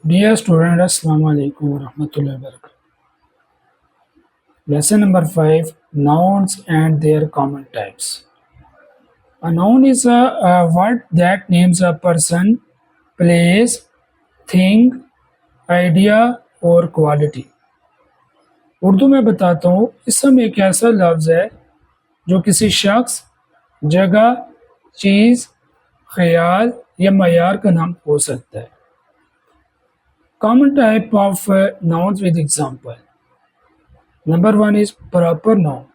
Dear student, Assalamu alaikum warahmatullahi wabarakatuh. Lesson number 5, Nouns and their common types. A noun is a word that names a person, place, thing, idea or quality. Urdu में बताता हूँ, इसम एक ऐसा लफ्ज़ है जो किसी शख्स, जगह, चीज़, ख्याल या मयार का नाम हो सकता है. Common type of nouns with example. Number 1 is proper noun.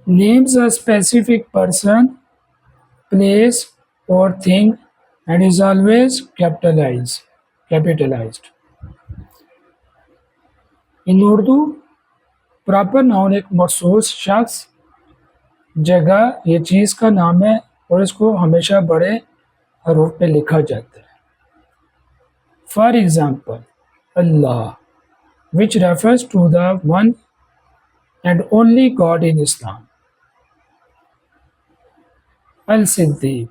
Names a specific person, place or thing and is always capitalized. In Urdu, proper noun एक मखसूस शख्स, जगह या चीज़ का नाम है और इसको हमेशा बड़े हरूफ पे लिखा जाता है. For example, Allah, which refers to the one and only God in Islam. Al-Siddiq,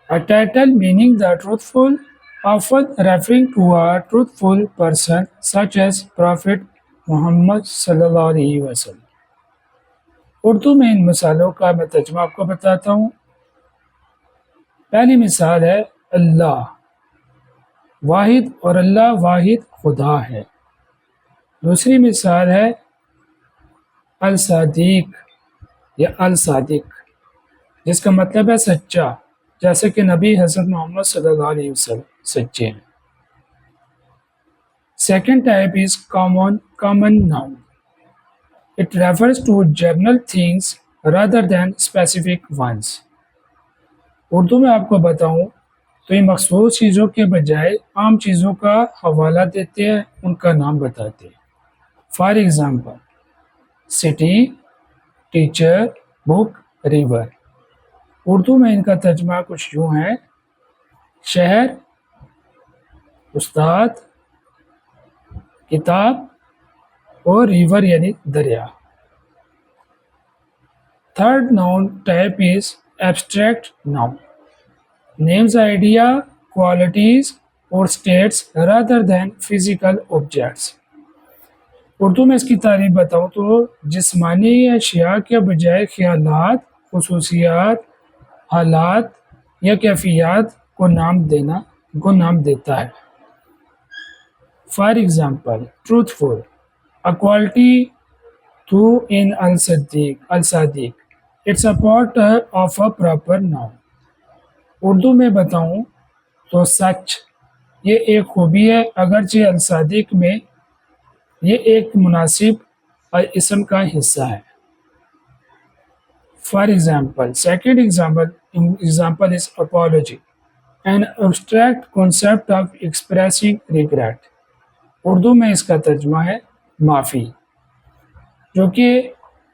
a title meaning the truthful, often referring to a truthful person such as Prophet Muhammad sallallahu alaihi wasallam. Urdu में इन मिसालों का मैं तर्जुमा आपको बताता हूँ. पहली मिसाल है अल्लाह वाहिद और अल्लाह वाहिद खुदा है. दूसरी मिसाल है अल-सादिक या अल-सादिक, जिसका मतलब है सच्चा, जैसे कि नबी हज़रत मोहम्मद सल्लल्लाहु अलैहि वसल्लम सच्चे हैं. Second type is common noun. It refers to general things rather than specific ones. Urdu में आपको बताऊं तो ये मखसूस चीज़ों के बजाय आम चीज़ों का हवाला देते हैं, उनका नाम बताते हैं. For example, city, teacher, book, river. Urdu में इनका तर्जुमा कुछ यूँ है: शहर, उस्ताद, किताब और रिवर यानी दरिया. Third noun type is abstract noun. Names idea, qualities और states rather than physical objects. Urdu में इसकी तारीफ बताऊँ तो जिस्मानी अशिया के बजाय ख्यालात, खुसूसियात, हालात या कैफियत को नाम देता है. For example, truthful, a quality to in al-sadiq. It's a part of a proper noun. Urdu में बताऊं तो सच ये एक खूबी है, अगरचे अल-सादिक में ये एक मुनासिब इसम का हिस्सा है. For example, second example is apology, an abstract concept of expressing regret. Urdu में इसका तर्जुमा है माफ़ी, जो कि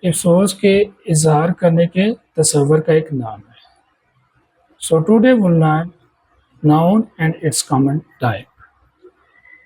अफसोस के इजहार करने के तसव्वुर का एक नाम है. So today will learn noun and it's common type.